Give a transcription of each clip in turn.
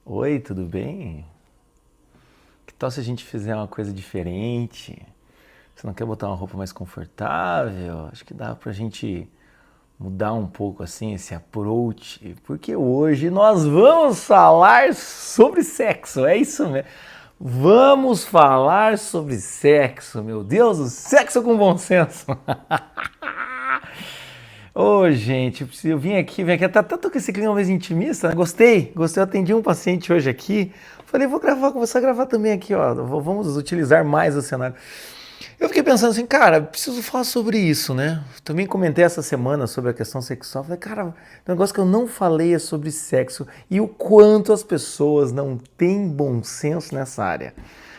Oi, tudo bem? Que tal se a gente fizer uma coisa diferente? Você não quer botar uma roupa mais confortável? Acho que dá pra gente mudar um pouco assim esse approach, porque hoje nós vamos falar sobre sexo, é isso mesmo. Vamos falar sobre sexo, meu Deus, o sexo com bom senso. Ô, gente, eu vim aqui, tá tanto com esse clima mais intimista, né? Gostei, eu atendi um paciente hoje aqui, falei, vou gravar, começar a gravar também aqui, ó, vamos utilizar mais o cenário. Eu fiquei pensando assim, cara, preciso falar sobre isso, né? Também comentei essa semana sobre a questão sexual, falei, cara, o negócio que eu não falei é sobre sexo e o quanto as pessoas não têm bom senso nessa área.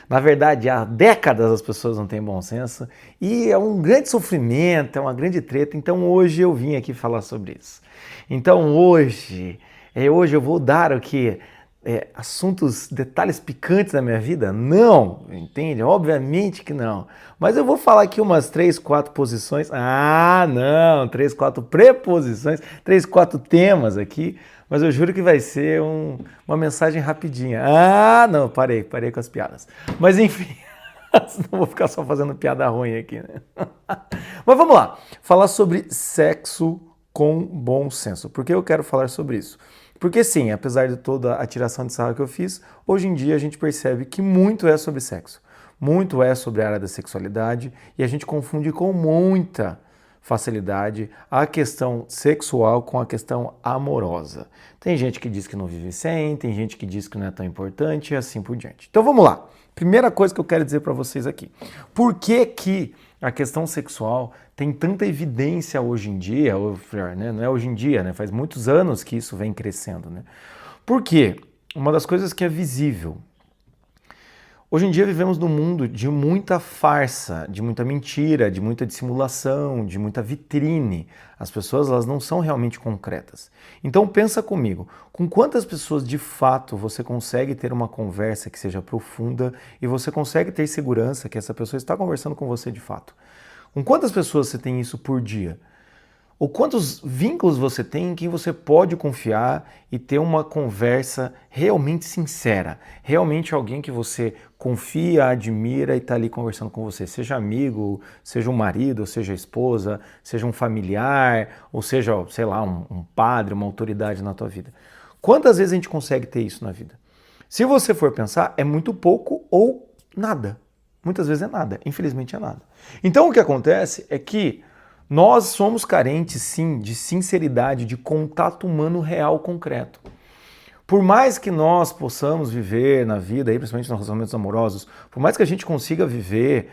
Na verdade, há décadas as pessoas não têm bom senso e é um grande sofrimento, é uma grande treta. Então hoje eu vim aqui falar sobre isso. Então hoje eu vou dar o que? Assuntos, detalhes picantes da minha vida? Não, entende? Obviamente que não. Mas eu vou falar aqui umas 3, 4 posições. Ah, não, 3, 4 preposições, 3, 4 temas aqui. Mas eu juro que vai ser uma mensagem rapidinha. Ah, não, parei com as piadas. Mas enfim, não vou ficar só fazendo piada ruim aqui, né? Mas vamos lá, falar sobre sexo com bom senso. Por que eu quero falar sobre isso? Porque sim, apesar de toda a tiração de sarro que eu fiz, hoje em dia a gente percebe que muito é sobre sexo. Muito é sobre a área da sexualidade e a gente confunde com muita facilidade a questão sexual com a questão amorosa. Tem gente que diz que não vive sem, tem gente que diz que não é tão importante e assim por diante. Então vamos lá. Primeira coisa que eu quero dizer para vocês aqui. Por que que a questão sexual tem tanta evidência hoje em dia, ou melhor, né? Não é hoje em dia, né? Faz muitos anos que isso vem crescendo, né? Por quê? Uma das coisas que é visível. Hoje em dia vivemos num mundo de muita farsa, de muita mentira, de muita dissimulação, de muita vitrine. As pessoas elas não são realmente concretas. Então pensa comigo, com quantas pessoas de fato você consegue ter uma conversa que seja profunda e você consegue ter segurança que essa pessoa está conversando com você de fato? Com quantas pessoas você tem isso por dia? Ou quantos vínculos você tem em quem você pode confiar e ter uma conversa realmente sincera, realmente alguém que você confia, admira e está ali conversando com você, seja amigo, seja um marido, seja esposa, seja um familiar, ou seja, sei lá, um padre, uma autoridade na tua vida. Quantas vezes a gente consegue ter isso na vida? Se você for pensar, é muito pouco ou nada. Muitas vezes é nada, infelizmente é nada. Então o que acontece é que nós somos carentes, sim, de sinceridade, de contato humano real, concreto. Por mais que nós possamos viver na vida, aí, principalmente nos relacionamentos amorosos, por mais que a gente consiga viver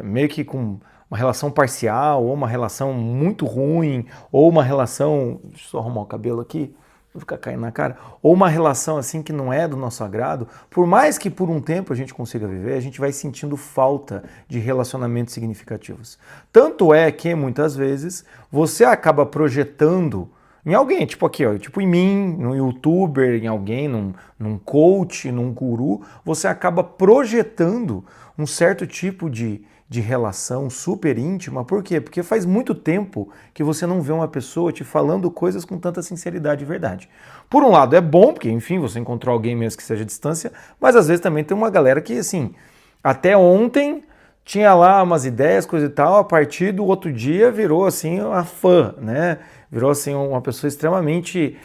meio que com uma relação parcial, ou uma relação muito ruim, ou uma relação. Deixa eu só arrumar o cabelo aqui, vou ficar caindo na cara. Ou uma relação assim que não é do nosso agrado, por mais que por um tempo a gente consiga viver, a gente vai sentindo falta de relacionamentos significativos. Tanto é que muitas vezes você acaba projetando em alguém, tipo aqui, ó, tipo em mim, num youtuber, em alguém, num coach, num guru, você acaba projetando um certo tipo de relação super íntima. Por quê? Porque faz muito tempo que você não vê uma pessoa te falando coisas com tanta sinceridade e verdade. Por um lado é bom, porque enfim, você encontrou alguém mesmo que seja à distância, mas às vezes também tem uma galera que assim, até ontem tinha lá umas ideias, coisa e tal, a partir do outro dia virou assim uma fã, né? Virou assim uma pessoa extremamente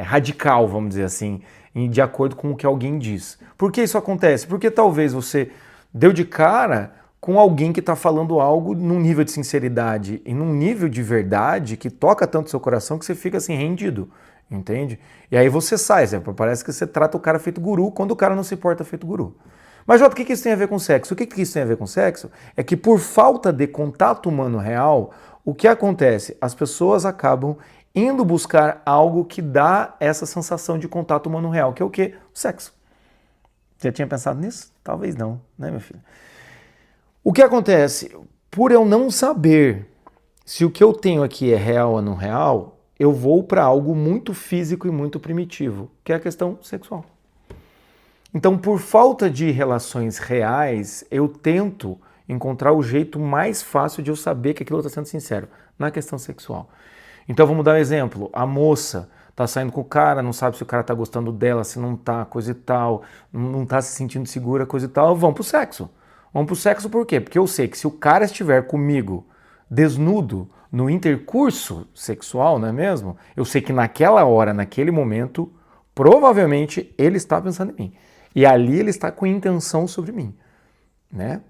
radical, vamos dizer assim, de acordo com o que alguém diz. Por que isso acontece? Porque talvez você deu de cara com alguém que está falando algo num nível de sinceridade e num nível de verdade que toca tanto seu coração que você fica assim rendido, entende? E aí você sai, parece que você trata o cara feito guru quando o cara não se porta feito guru. Mas, Jota, o que isso tem a ver com sexo? O que isso tem a ver com sexo? É que por falta de contato humano real, o que acontece? As pessoas acabam indo buscar algo que dá essa sensação de contato humano real, que é o quê? O sexo. Já tinha pensado nisso? Talvez não, né, meu filho? O que acontece? Por eu não saber se o que eu tenho aqui é real ou não real, eu vou para algo muito físico e muito primitivo, que é a questão sexual. Então, por falta de relações reais, eu tento encontrar o jeito mais fácil de eu saber que aquilo está sendo sincero, na questão sexual. Então, vamos dar um exemplo. A moça tá saindo com o cara, não sabe se o cara tá gostando dela, se não tá, coisa e tal, não tá se sentindo segura, coisa e tal, vão pro sexo. Vão pro sexo por quê? Porque eu sei que se o cara estiver comigo desnudo no intercurso sexual, não é mesmo? Eu sei que naquela hora, naquele momento, provavelmente ele está pensando em mim. E ali ele está com intenção sobre mim, né?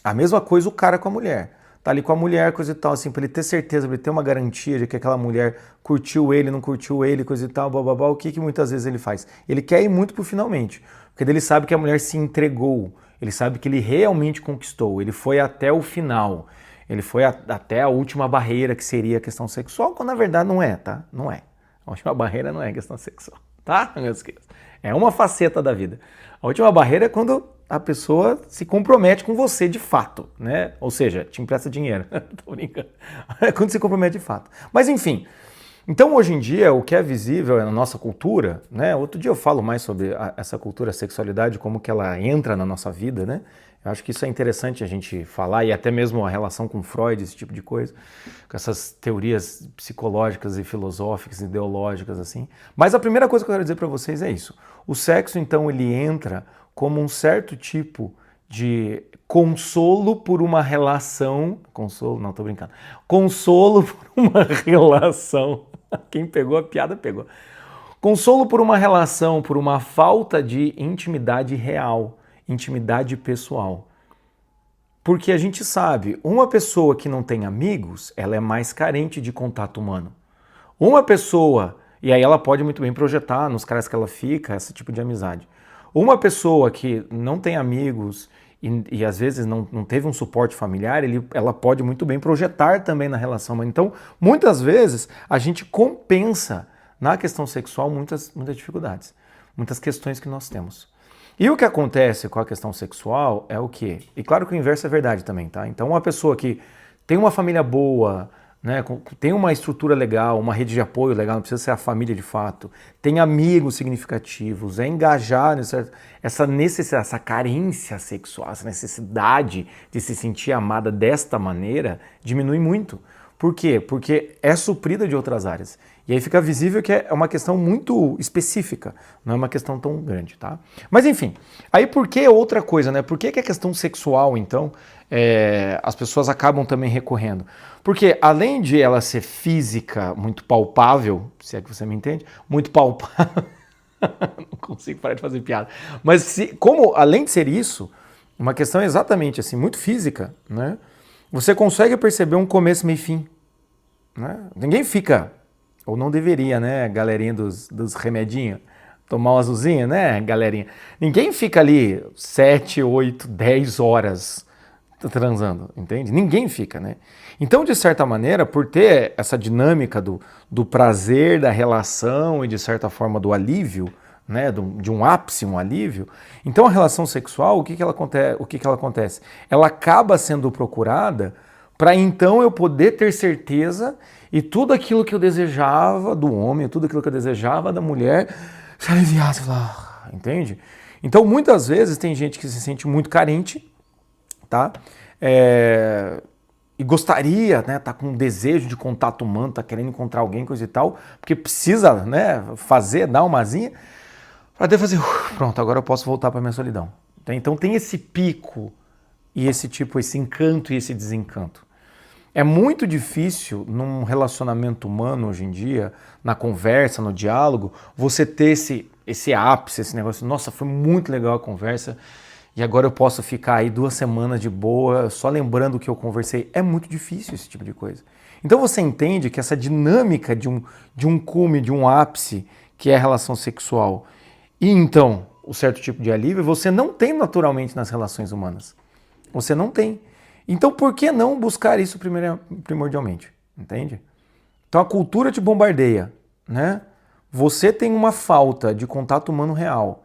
A mesma coisa o cara com a mulher. Tá ali com a mulher, coisa e tal, assim, pra ele ter certeza, pra ele ter uma garantia de que aquela mulher curtiu ele, não curtiu ele, coisa e tal, bababá, o que muitas vezes ele faz? Ele quer ir muito pro finalmente, porque ele sabe que a mulher se entregou, ele sabe que ele realmente conquistou, ele foi até o final, ele foi até a última barreira que seria a questão sexual, quando na verdade não é, tá? Não é. A última barreira não é a questão sexual, tá, meus queridos? É uma faceta da vida. A última barreira é quando a pessoa se compromete com você de fato, né? Ou seja, te empresta dinheiro. Tô brincando. É quando se compromete de fato. Mas enfim, então hoje em dia o que é visível na nossa cultura, né? Outro dia eu falo mais sobre essa cultura, a sexualidade, como que ela entra na nossa vida, né? Eu acho que isso é interessante a gente falar, e até mesmo a relação com Freud, esse tipo de coisa, com essas teorias psicológicas e filosóficas, ideológicas, assim. Mas a primeira coisa que eu quero dizer para vocês é isso. O sexo, então, ele entra como um certo tipo de consolo por uma relação... Consolo? Não, tô brincando. Consolo por uma relação... Quem pegou a piada, pegou. Consolo por uma relação, por uma falta de intimidade real, intimidade pessoal. Porque a gente sabe, uma pessoa que não tem amigos, ela é mais carente de contato humano. Uma pessoa, e aí ela pode muito bem projetar nos caras que ela fica, esse tipo de amizade. Uma pessoa que não tem amigos e às vezes não teve um suporte familiar, ela pode muito bem projetar também na relação humana. Então, muitas vezes, a gente compensa na questão sexual muitas dificuldades, muitas questões que nós temos. E o que acontece com a questão sexual é o quê? E claro que o inverso é verdade também, tá? Então, uma pessoa que tem uma família boa, né, tem uma estrutura legal, uma rede de apoio legal, não precisa ser a família de fato, tem amigos significativos, é engajar essa necessidade, essa carência sexual, essa necessidade de se sentir amada desta maneira, diminui muito. Por quê? Porque é suprida de outras áreas. E aí fica visível que é uma questão muito específica, não é uma questão tão grande, tá? Mas enfim, aí por que outra coisa, né? Por que a questão sexual, então, as pessoas acabam também recorrendo? Porque além de ela ser física, muito palpável, se é que você me entende, muito palpável, não consigo parar de fazer piada, mas como além de ser isso, uma questão exatamente assim, muito física, né? Você consegue perceber um começo, meio e fim, né? Ninguém fica, ou não deveria, né, galerinha dos remedinhos, tomar uma azulzinha, né, galerinha? Ninguém fica ali 7, 8, 10 horas transando, entende? Ninguém fica, né? Então, de certa maneira, por ter essa dinâmica do prazer da relação e, de certa forma, do alívio, né, de um ápice, um alívio, então a relação sexual, o que ela acontece? Ela acaba sendo procurada para então eu poder ter certeza e tudo aquilo que eu desejava do homem, tudo aquilo que eu desejava da mulher, se aliviasse, entende? Então, muitas vezes tem gente que se sente muito carente, tá? E gostaria, né, tá com um desejo de contato humano, tá querendo encontrar alguém, coisa e tal, porque precisa, né, dar uma asinha, para até fazer, pronto, agora eu posso voltar para minha solidão. Então tem esse pico e esse encanto e esse desencanto. É muito difícil num relacionamento humano hoje em dia, na conversa, no diálogo, você ter esse ápice, esse negócio, nossa, foi muito legal a conversa, e agora eu posso ficar aí 2 semanas de boa, só lembrando o que eu conversei. É muito difícil esse tipo de coisa. Então você entende que essa dinâmica de um cume, de um ápice, que é a relação sexual, e então o certo tipo de alívio, você não tem naturalmente nas relações humanas. Você não tem. Então por que não buscar isso primordialmente? Entende? Então a cultura te bombardeia, né? Você tem uma falta de contato humano real.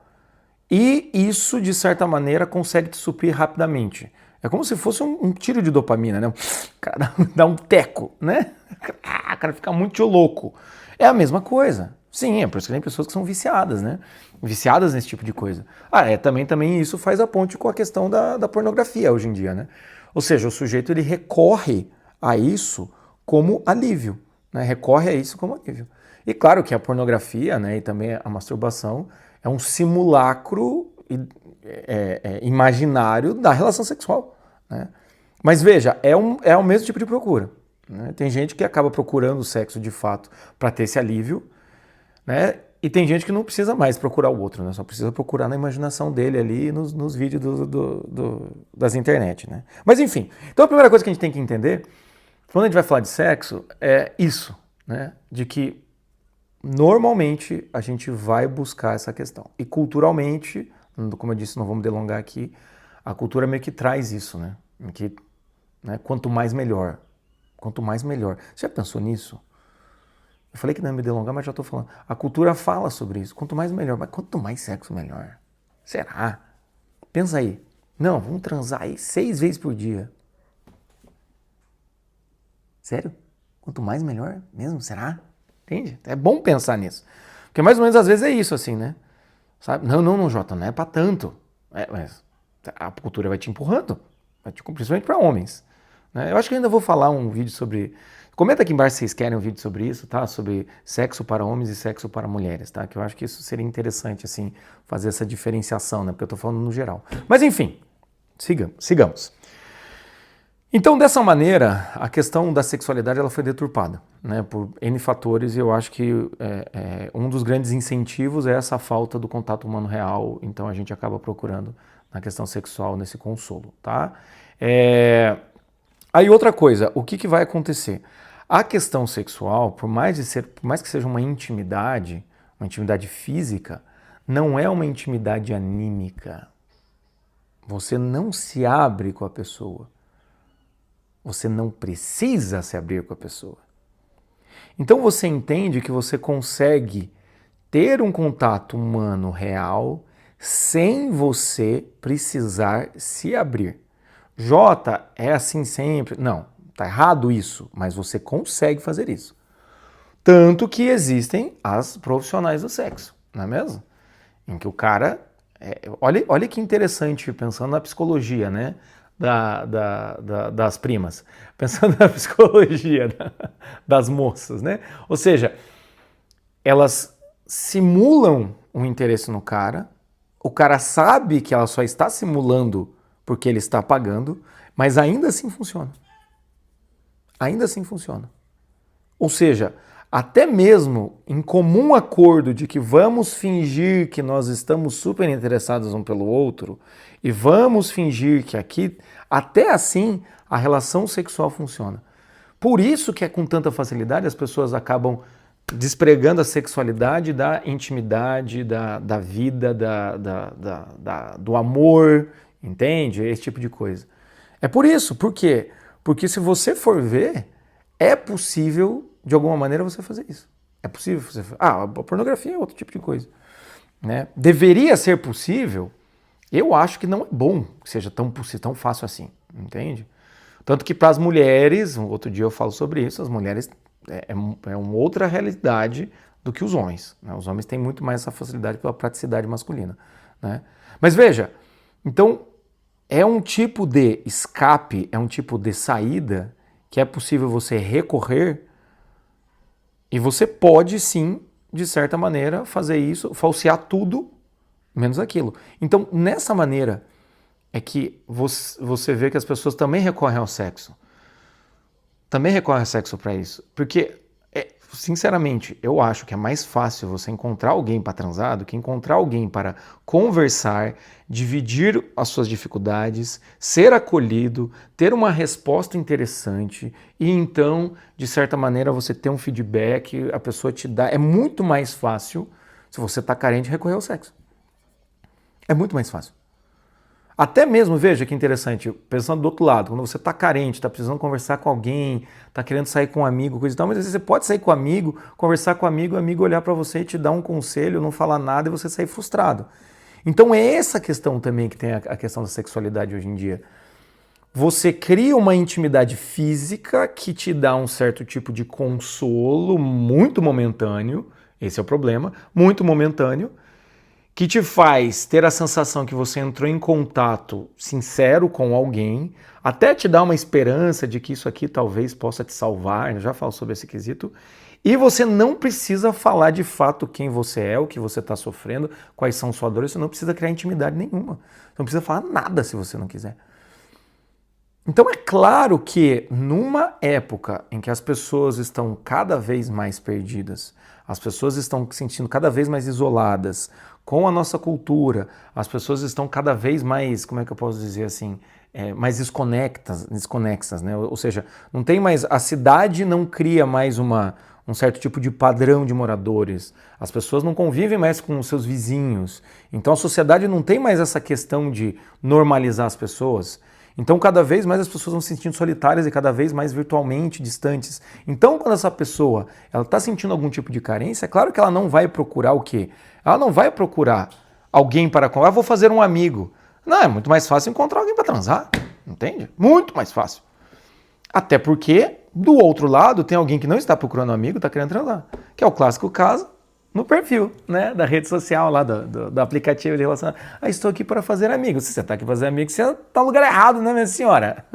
E isso, de certa maneira, consegue te suprir rapidamente. É como se fosse um tiro de dopamina, né? O cara dá um teco, né? O cara fica muito louco. É a mesma coisa. Sim, é por isso que tem pessoas que são viciadas, né? Viciadas nesse tipo de coisa. Também isso faz a ponte com a questão da pornografia hoje em dia, né? Ou seja, o sujeito ele recorre a isso como alívio, né? Recorre a isso como alívio. E claro que a pornografia, né, e também a masturbação é um simulacro imaginário da relação sexual, né? Mas veja, é o mesmo tipo de procura, né? Tem gente que acaba procurando o sexo de fato para ter esse alívio, né? E tem gente que não precisa mais procurar o outro, né? Só precisa procurar na imaginação dele ali nos vídeos das internet, né? Mas enfim, então a primeira coisa que a gente tem que entender, quando a gente vai falar de sexo, é isso, né? De que normalmente a gente vai buscar essa questão. E culturalmente, como eu disse, não vamos delongar aqui, a cultura meio que traz isso, né? Que, né, quanto mais melhor. Quanto mais melhor. Você já pensou nisso? Eu falei que não ia me delongar, mas já estou falando. A cultura fala sobre isso. Quanto mais melhor. Mas quanto mais sexo, melhor. Será? Pensa aí. Não, vamos transar aí 6 vezes por dia. Sério? Quanto mais melhor mesmo? Será? Entende? É bom pensar nisso. Porque mais ou menos às vezes é isso assim, né? Sabe? Não, Jota, não é pra tanto. Mas a cultura vai te empurrando. Principalmente para homens. Né? Eu acho que eu ainda vou falar um vídeo sobre... Comenta aqui embaixo se vocês querem um vídeo sobre isso, tá? Sobre sexo para homens e sexo para mulheres, tá? Que eu acho que isso seria interessante, assim, fazer essa diferenciação, né? Porque eu tô falando no geral. Mas enfim, sigamos. Então, dessa maneira, a questão da sexualidade ela foi deturpada, né, por N fatores, e eu acho que um dos grandes incentivos é essa falta do contato humano real, então a gente acaba procurando na questão sexual nesse consolo, tá? Aí outra coisa, o que vai acontecer? A questão sexual, por mais que seja uma intimidade física, não é uma intimidade anímica. Você não se abre com a pessoa. Você não precisa se abrir com a pessoa. Então você entende que você consegue ter um contato humano real sem você precisar se abrir. Jota, é assim sempre? Não, tá errado isso, mas você consegue fazer isso. Tanto que existem as profissionais do sexo, não é mesmo? Em que o cara... olha que interessante, pensando na psicologia, né? Das primas, pensando na psicologia das moças, né? Ou seja, elas simulam um interesse no cara, o cara sabe que ela só está simulando porque ele está pagando, mas ainda assim funciona. Ainda assim funciona. Ou seja, até mesmo em comum acordo de que vamos fingir que nós estamos super interessados um pelo outro e vamos fingir que aqui, até assim, a relação sexual funciona. Por isso que é com tanta facilidade as pessoas acabam despregando a sexualidade da intimidade, da vida, do amor, entende? Esse tipo de coisa. É por isso. Por quê? Porque se você for ver, é possível, de alguma maneira, você fazer isso. É possível você fazer. A pornografia é outro tipo de coisa. Né? Deveria ser possível. Eu acho que não é bom que seja tão fácil assim, entende? Tanto que para as mulheres, outro dia eu falo sobre isso, as mulheres é uma outra realidade do que os homens. Né? Os homens têm muito mais essa facilidade pela praticidade masculina. Né? Mas veja, então é um tipo de escape, é um tipo de saída que é possível você recorrer e você pode sim, de certa maneira, fazer isso, falsear tudo menos aquilo. Então, nessa maneira é que você vê que as pessoas também recorrem ao sexo. Também recorrem ao sexo para isso. Porque, sinceramente, eu acho que é mais fácil você encontrar alguém para transar do que encontrar alguém para conversar, dividir as suas dificuldades, ser acolhido, ter uma resposta interessante e então, de certa maneira, você ter um feedback, a pessoa te dá. É muito mais fácil, se você está carente, recorrer ao sexo. É muito mais fácil. Até mesmo, veja que interessante, pensando do outro lado, quando você está carente, está precisando conversar com alguém, está querendo sair com um amigo, coisa e tal, mas às vezes você pode sair com um amigo, conversar com um amigo, o amigo olhar para você e te dar um conselho, não falar nada e você sair frustrado. Então é essa questão também que tem a questão da sexualidade hoje em dia. Você cria uma intimidade física que te dá um certo tipo de consolo muito momentâneo, esse é o problema, muito momentâneo, que te faz ter a sensação que você entrou em contato sincero com alguém, até te dá uma esperança de que isso aqui talvez possa te salvar, eu já falo sobre esse quesito, E você não precisa falar de fato quem você é, o que você está sofrendo, quais são suas dores, você não precisa criar intimidade nenhuma. Você não precisa falar nada se você não quiser. Então é claro que numa época em que as pessoas estão cada vez mais perdidas, as pessoas estão se sentindo cada vez mais isoladas com a nossa cultura, as pessoas estão cada vez mais, como é que eu posso dizer assim, mais desconexas, né? Ou seja, não tem mais, a cidade não cria mais um certo tipo de padrão de moradores, as pessoas não convivem mais com os seus vizinhos, então a sociedade não tem mais essa questão de normalizar as pessoas. Então, cada vez mais as pessoas vão se sentindo solitárias e cada vez mais virtualmente distantes. Então, quando essa pessoa ela está sentindo algum tipo de carência, é claro que ela não vai procurar o quê? Ela não vai procurar alguém para... vou fazer um amigo. Não, é muito mais fácil encontrar alguém para transar, entende? Muito mais fácil. Até porque, do outro lado, tem alguém que não está procurando um amigo, está querendo transar. Que é o clássico caso no perfil, né, da rede social lá, do aplicativo de relacionamento. Estou aqui para fazer amigos. Se você está aqui para fazer amigos, você está no lugar errado, né, minha senhora?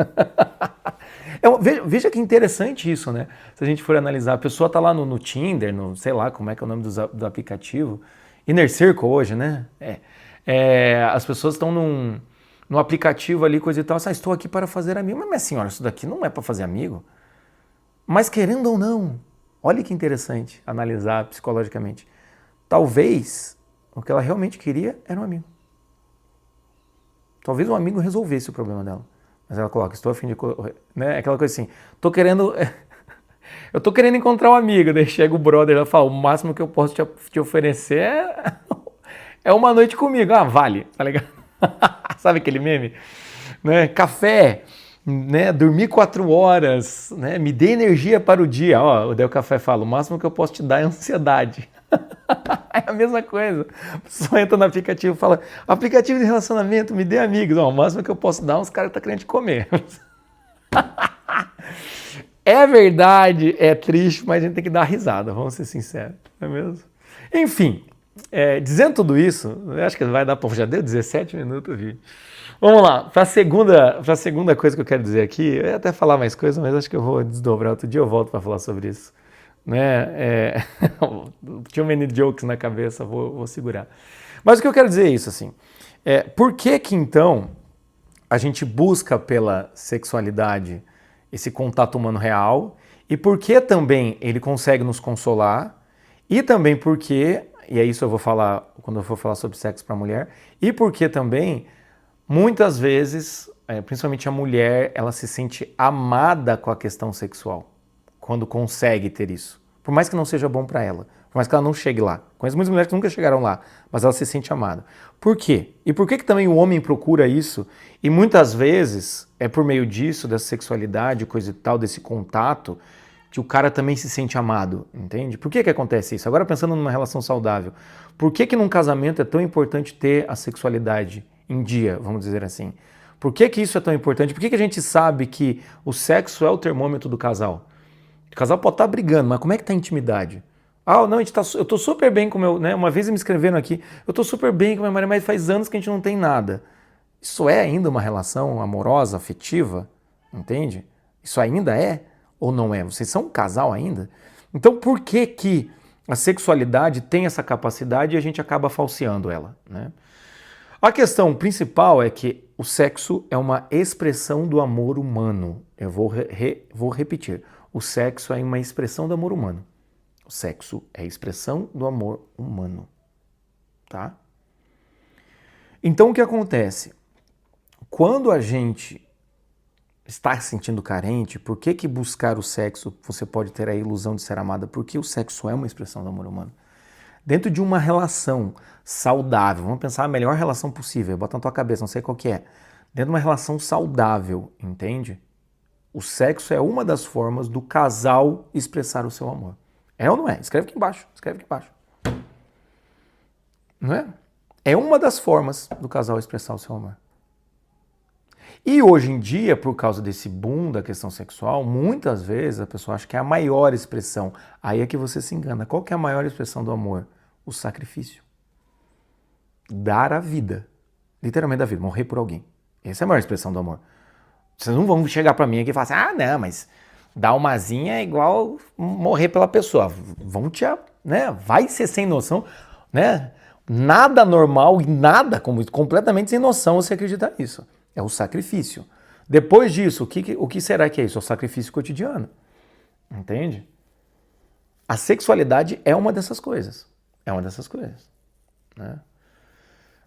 Veja que interessante isso, né? Se a gente for analisar, a pessoa está lá no Tinder, sei lá como é que é o nome do aplicativo, Inner Circle hoje, né? As pessoas estão no aplicativo ali, coisa e tal, estou aqui para fazer amigo. Mas minha senhora, isso daqui não é para fazer amigo. Mas querendo ou não, olha que interessante analisar psicologicamente. Talvez o que ela realmente queria era um amigo. Talvez um amigo resolvesse o problema dela. Mas ela coloca, estou a fim de... Né? Aquela coisa assim, eu tô querendo encontrar um amigo. Daí chega o brother e ela fala, o máximo que eu posso te oferecer é uma noite comigo. Vale, tá ligado? Sabe aquele meme? Né? Café, né? Dormir 4 horas, né? Me dê energia para o dia. O Del Café fala, o máximo que eu posso te dar é ansiedade. É a mesma coisa. A pessoa entra no aplicativo e fala, aplicativo de relacionamento, me dê amigos. O máximo que eu posso dar é uns caras que estão querendo te comer. É verdade, é triste, mas a gente tem que dar risada, vamos ser sinceros, não é mesmo? Enfim, dizendo tudo isso, eu acho que vai dar, já deu 17 minutos o vídeo. Vamos lá, para a segunda coisa que eu quero dizer aqui, eu ia até falar mais coisas, mas acho que eu vou desdobrar, outro dia eu volto para falar sobre isso. Né? Too many jokes na cabeça, vou segurar. Mas o que eu quero dizer é isso, assim, por que então a gente busca pela sexualidade esse contato humano real, e por que também ele consegue nos consolar, e também porque, e é isso eu vou falar quando eu for falar sobre sexo para mulher, e porque também, muitas vezes, principalmente a mulher, ela se sente amada com a questão sexual, quando consegue ter isso. Por mais que não seja bom para ela, por mais que ela não chegue lá. Conheço muitas mulheres que nunca chegaram lá, mas ela se sente amada. Por quê? E por que também o homem procura isso? E muitas vezes é por meio disso, dessa sexualidade, coisa e tal, desse contato, que o cara também se sente amado, entende? Por que acontece isso? Agora pensando numa relação saudável, por que num casamento é tão importante ter a sexualidade em dia, vamos dizer assim? Por que isso é tão importante? Por que a gente sabe que o sexo é o termômetro do casal? O casal pode estar brigando, mas como é que tá a intimidade? Não, eu tô super bem com o meu... Né? Uma vez me escreveram aqui, eu tô super bem com a minha mulher, mas faz anos que a gente não tem nada. Isso é ainda uma relação amorosa, afetiva? Entende? Isso ainda é ou não é? Vocês são um casal ainda? Então por que a sexualidade tem essa capacidade e a gente acaba falseando ela, né? A questão principal é que o sexo é uma expressão do amor humano. Eu vou repetir. O sexo é uma expressão do amor humano. O sexo é a expressão do amor humano. Tá? Então o que acontece? Quando a gente está se sentindo carente, por que buscar o sexo você pode ter a ilusão de ser amada? Porque o sexo é uma expressão do amor humano. Dentro de uma relação saudável, vamos pensar a melhor relação possível, bota na tua cabeça, não sei qual que é. Dentro de uma relação saudável, entende? O sexo é uma das formas do casal expressar o seu amor. É ou não é? Escreve aqui embaixo, escreve aqui embaixo. Não é? É uma das formas do casal expressar o seu amor. E hoje em dia, por causa desse boom da questão sexual, muitas vezes a pessoa acha que é a maior expressão. Aí é que você se engana. Qual que é a maior expressão do amor? O sacrifício. Dar a vida. Literalmente a vida, morrer por alguém. Essa é a maior expressão do amor. Vocês não vão chegar pra mim aqui e falar assim, não, mas Dar uma asinha é igual morrer pela pessoa. Vão te, né? Vai ser sem noção, né? Nada normal e nada, como completamente sem noção você acreditar nisso. É o sacrifício. Depois disso, o que será que é isso? É o sacrifício cotidiano. Entende? A sexualidade é uma dessas coisas. É uma dessas coisas. Né?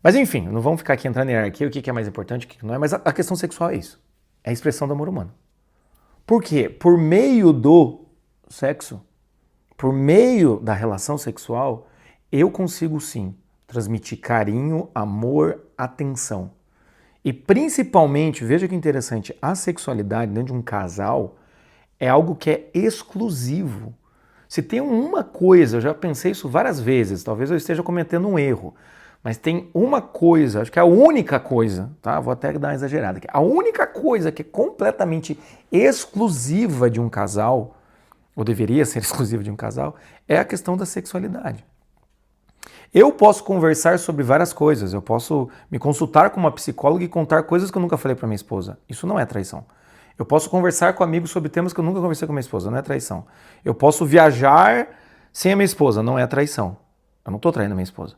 Mas enfim, não vamos ficar aqui entrando em hierarquia, o que é mais importante, o que não é, mas a questão sexual é isso. É a expressão do amor humano. Por quê? Por meio do sexo, por meio da relação sexual, eu consigo sim transmitir carinho, amor, atenção. E principalmente, veja que interessante, a sexualidade dentro de um casal é algo que é exclusivo. Se tem uma coisa, eu já pensei isso várias vezes, talvez eu esteja cometendo um erro, mas tem uma coisa, acho que é a única coisa, tá? Vou até dar uma exagerada aqui. A única coisa que é completamente exclusiva de um casal, ou deveria ser exclusiva de um casal, é a questão da sexualidade. Eu posso conversar sobre várias coisas, eu posso me consultar com uma psicóloga e contar coisas que eu nunca falei para minha esposa. Isso não é traição. Eu posso conversar com amigos sobre temas que eu nunca conversei com minha esposa, não é traição. Eu posso viajar sem a minha esposa, não é traição. Eu não estou traindo a minha esposa,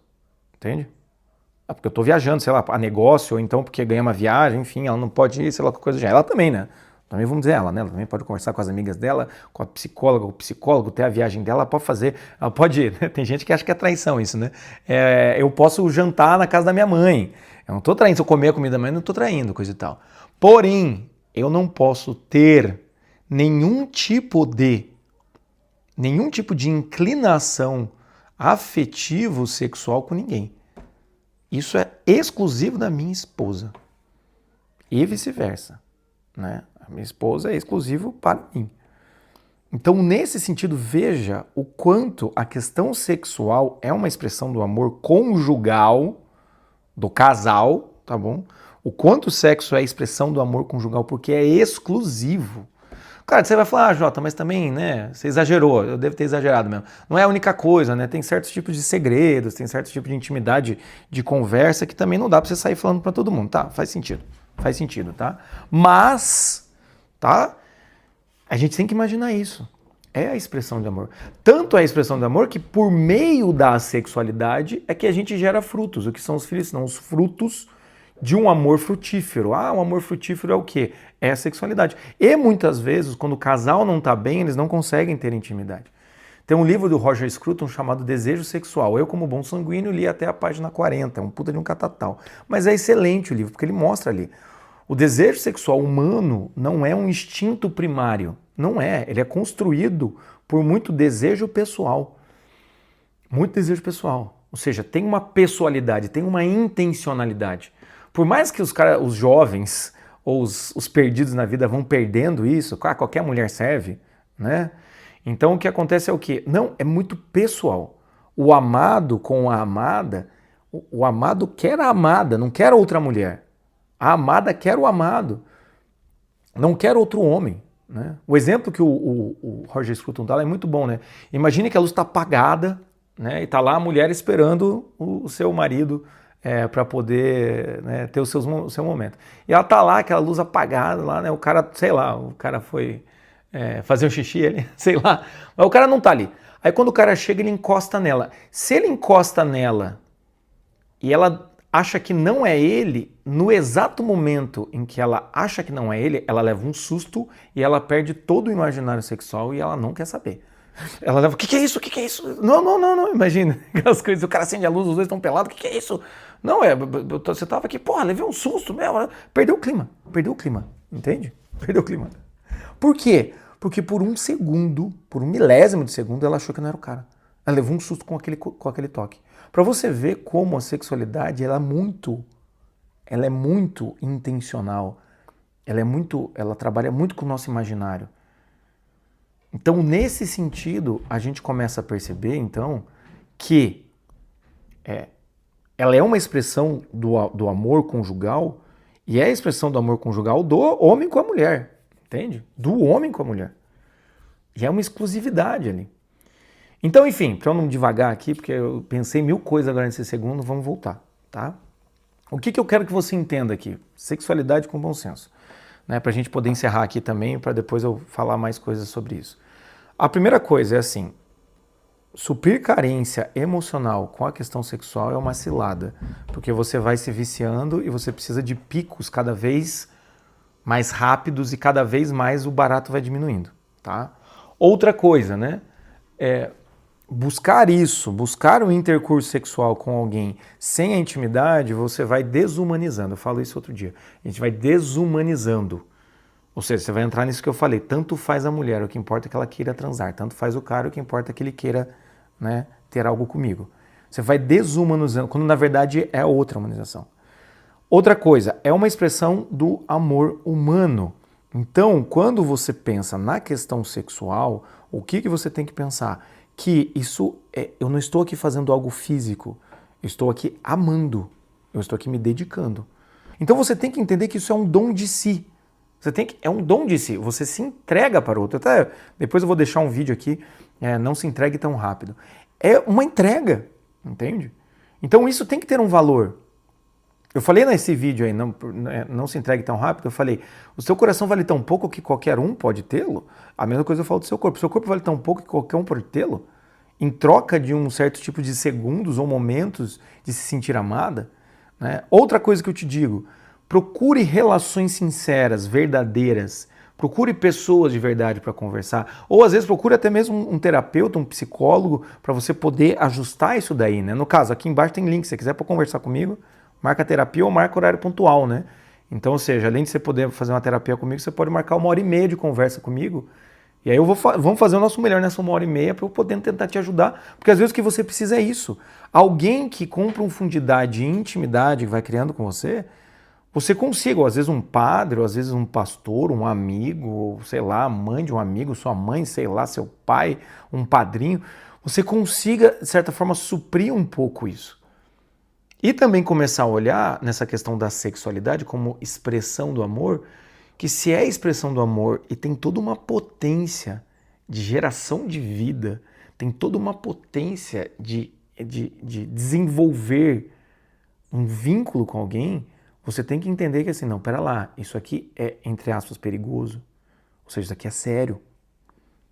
entende? É porque eu estou viajando, sei lá, a negócio, ou então porque ganha uma viagem, enfim, ela não pode ir, sei lá, qualquer coisa já. Ela também, né? Também vamos dizer ela, né? Ela também pode conversar com as amigas dela, com a psicóloga, o psicólogo, ter a viagem dela, ela pode fazer, ela pode ir, né? Tem gente que acha que é traição isso, né? Eu posso jantar na casa da minha mãe. Eu não estou traindo, se eu comer a comida da mãe, eu não estou traindo, coisa e tal. Porém, eu não posso ter nenhum tipo de inclinação afetivo sexual com ninguém. Isso é exclusivo da minha esposa. E vice-versa, né? A minha esposa é exclusivo para mim. Então, nesse sentido, veja o quanto a questão sexual é uma expressão do amor conjugal, do casal, tá bom? O quanto o sexo é a expressão do amor conjugal, porque é exclusivo. Cara, você vai falar, Jota, mas também, né, você exagerou, eu devo ter exagerado mesmo. Não é a única coisa, né? Tem certos tipos de segredos, tem certos tipos de intimidade, de conversa que também não dá pra você sair falando pra todo mundo, tá? Faz sentido, tá? Mas, tá? A gente tem que imaginar isso. É a expressão de amor. Tanto é a expressão de amor que por meio da sexualidade é que a gente gera frutos. O que são os filhos? São os frutos de um amor frutífero. Ah, um amor frutífero é o quê? É a sexualidade. E muitas vezes, quando o casal não está bem, eles não conseguem ter intimidade. Tem um livro do Roger Scruton chamado Desejo Sexual. Eu, como bom sanguíneo, li até a página 40. É um puta de um catatal. Mas é excelente o livro, porque ele mostra ali. O desejo sexual humano não é um instinto primário. Não é. Ele é construído por muito desejo pessoal. Muito desejo pessoal. Ou seja, tem uma pessoalidade, tem uma intencionalidade. Por mais que os jovens ou os perdidos na vida vão perdendo isso, qualquer mulher serve, né? Então o que acontece é o quê? Não, é muito pessoal. O amado com a amada, o amado quer a amada, não quer outra mulher. A amada quer o amado, não quer outro homem. Né? O exemplo que o Roger Scruton dá é muito bom, né? Imagine que a luz está apagada, né? E está lá a mulher esperando o seu marido para poder, né, ter o seu momento. E ela tá lá, aquela luz apagada lá, né? O cara, sei lá, o cara foi fazer um xixi ali, sei lá. Mas o cara não tá ali. Aí quando o cara chega, ele encosta nela. Se ele encosta nela e ela acha que não é ele, no exato momento em que ela acha que não é ele, ela leva um susto e ela perde todo o imaginário sexual e ela não quer saber. Ela leva, o que é isso? O que é isso? Não, imagina. Aquelas coisas, o cara acende a luz, os dois estão pelados, o que é isso? Não, você tava aqui, porra, levei um susto mesmo. Perdeu o clima, entende? Perdeu o clima. Por quê? Porque por um segundo, por um milésimo de segundo, ela achou que não era o cara. Ela levou um susto com aquele toque. Pra você ver como a sexualidade, ela é muito intencional. Ela trabalha muito com o nosso imaginário. Então, nesse sentido, a gente começa a perceber, então, que ela é uma expressão do amor conjugal e é a expressão do amor conjugal do homem com a mulher, entende? Do homem com a mulher. E é uma exclusividade ali. Então, enfim, para eu não devagar aqui, porque eu pensei 1000 coisas agora nesse segundo, vamos voltar, tá? O que eu quero que você entenda aqui? Sexualidade com bom senso. né, para a gente poder encerrar aqui também, para depois eu falar mais coisas sobre isso. A primeira coisa é assim, suprir carência emocional com a questão sexual é uma cilada, porque você vai se viciando e você precisa de picos cada vez mais rápidos e cada vez mais o barato vai diminuindo, tá? Outra coisa, né? Buscar isso, buscar o intercurso sexual com alguém sem a intimidade, você vai desumanizando. Eu falo isso outro dia. A gente vai desumanizando. Ou seja, você vai entrar nisso que eu falei. Tanto faz a mulher, o que importa é que ela queira transar. Tanto faz o cara, o que importa é que ele queira, né, ter algo comigo. Você vai desumanizando, quando na verdade é outra humanização. Outra coisa, é uma expressão do amor humano. Então, quando você pensa na questão sexual, o que você tem que pensar? Que eu não estou aqui fazendo algo físico, eu estou aqui amando, eu estou aqui me dedicando. Então você tem que entender que isso é um dom de si. É um dom de si, você se entrega para o outro. Até depois eu vou deixar um vídeo aqui, não se entregue tão rápido. É uma entrega, entende? Então isso tem que ter um valor. Eu falei nesse vídeo aí, não se entregue tão rápido, eu falei, o seu coração vale tão pouco que qualquer um pode tê-lo? A mesma coisa eu falo do seu corpo. O seu corpo vale tão pouco que qualquer um pode tê-lo? Em troca de um certo tipo de segundos ou momentos de se sentir amada? Né? Outra coisa que eu te digo, procure relações sinceras, verdadeiras. Procure pessoas de verdade para conversar. Ou às vezes procure até mesmo um terapeuta, um psicólogo, para você poder ajustar isso daí. Né? No caso, aqui embaixo tem link, se você quiser para conversar comigo, marca terapia ou marca horário pontual, né? Então, ou seja, além de você poder fazer uma terapia comigo, você pode marcar 1h30 de conversa comigo. E aí vamos fazer o nosso melhor nessa 1h30 para eu poder tentar te ajudar. Porque às vezes o que você precisa é isso. Alguém que com profundidade e intimidade vai criando com você consiga, ou às vezes um padre, ou às vezes um pastor, um amigo, ou sei lá, a mãe de um amigo, sua mãe, sei lá, seu pai, um padrinho, você consiga, de certa forma, suprir um pouco isso. E também começar a olhar nessa questão da sexualidade como expressão do amor, que se é expressão do amor e tem toda uma potência de geração de vida, tem toda uma potência de desenvolver um vínculo com alguém, você tem que entender que assim, não, pera lá, isso aqui é, entre aspas, perigoso. Ou seja, isso aqui é sério.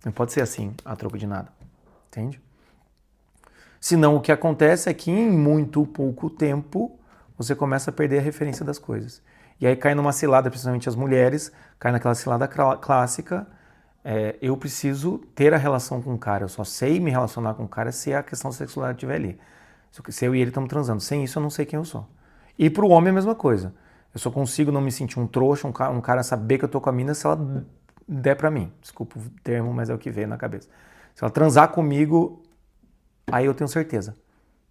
Não pode ser assim, a troco de nada. Entende? Senão o que acontece é que em muito pouco tempo você começa a perder a referência das coisas. E aí cai numa cilada, principalmente as mulheres, cai naquela cilada clássica, eu preciso ter a relação com o cara, eu só sei me relacionar com o cara se a questão da sexualidade estiver ali. Se eu e ele estamos transando. Sem isso eu não sei quem eu sou. E pro homem é a mesma coisa. Eu só consigo não me sentir um trouxa, um cara saber que eu tô com a mina se ela der pra mim. Desculpa o termo, mas é o que veio na cabeça. Se ela transar comigo, aí eu tenho certeza.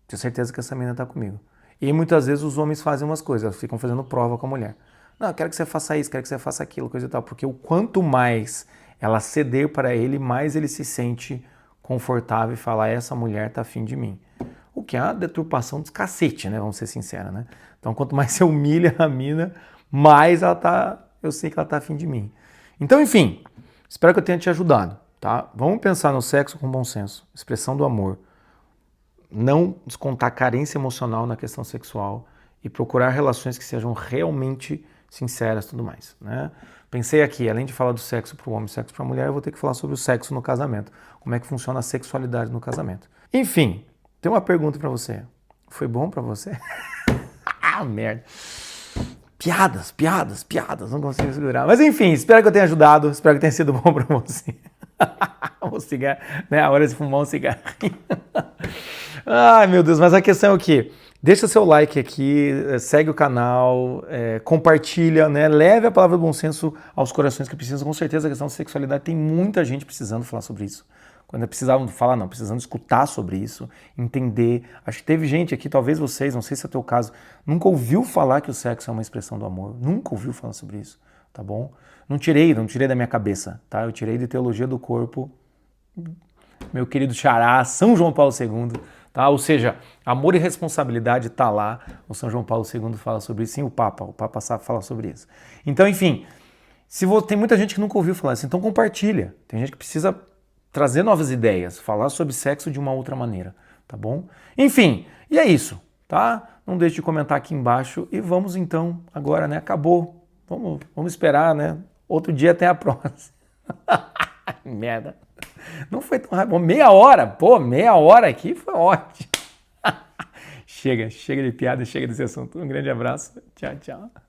Tenho certeza que essa mina tá comigo. E muitas vezes os homens fazem umas coisas, eles ficam fazendo prova com a mulher. Não, eu quero que você faça isso, quero que você faça aquilo, coisa e tal. Porque o quanto mais ela ceder para ele, mais ele se sente confortável e fala, essa mulher tá afim de mim. O que é uma deturpação dos cacete, né? Vamos ser sinceros, né? Então, quanto mais você humilha a mina, mais eu sei que ela tá afim de mim. Então, enfim, espero que eu tenha te ajudado, tá? Vamos pensar no sexo com bom senso, expressão do amor. Não descontar carência emocional na questão sexual e procurar relações que sejam realmente sinceras e tudo mais, né? Pensei aqui, além de falar do sexo para o homem e sexo para a mulher, eu vou ter que falar sobre o sexo no casamento. Como é que funciona a sexualidade no casamento. Enfim, tem uma pergunta para você. Foi bom para você? Ah, merda. Piadas, não consigo segurar. Mas enfim, espero que eu tenha ajudado, espero que tenha sido bom para você. O cigarro, né? A hora de fumar um cigarrinho. Ai, meu Deus, mas a questão é o quê? Deixa seu like aqui, segue o canal, compartilha, né? Leve a palavra do bom senso aos corações que precisam. Com certeza a questão da sexualidade tem muita gente precisando falar sobre isso. Quando precisavam falar, não, precisando escutar sobre isso, entender. Acho que teve gente aqui, talvez vocês, não sei se é o teu caso, nunca ouviu falar que o sexo é uma expressão do amor. Nunca ouviu falar sobre isso, tá bom? Não tirei da minha cabeça, tá? Eu tirei de Teologia do Corpo, meu querido xará, São João Paulo II, tá? Ou seja, amor e responsabilidade tá lá. O São João Paulo II fala sobre isso, sim, o Papa sabe falar sobre isso. Então, enfim, tem muita gente que nunca ouviu falar isso, então compartilha. Tem gente que precisa trazer novas ideias, falar sobre sexo de uma outra maneira, tá bom? Enfim, e é isso, tá? Não deixe de comentar aqui embaixo e vamos então agora, né? Acabou Vamos esperar, né? Outro dia tem a próxima. Merda. Não foi tão rápido. Meia hora, pô, meia hora aqui foi ótimo. Chega de piada, chega desse assunto. Um grande abraço. Tchau, tchau.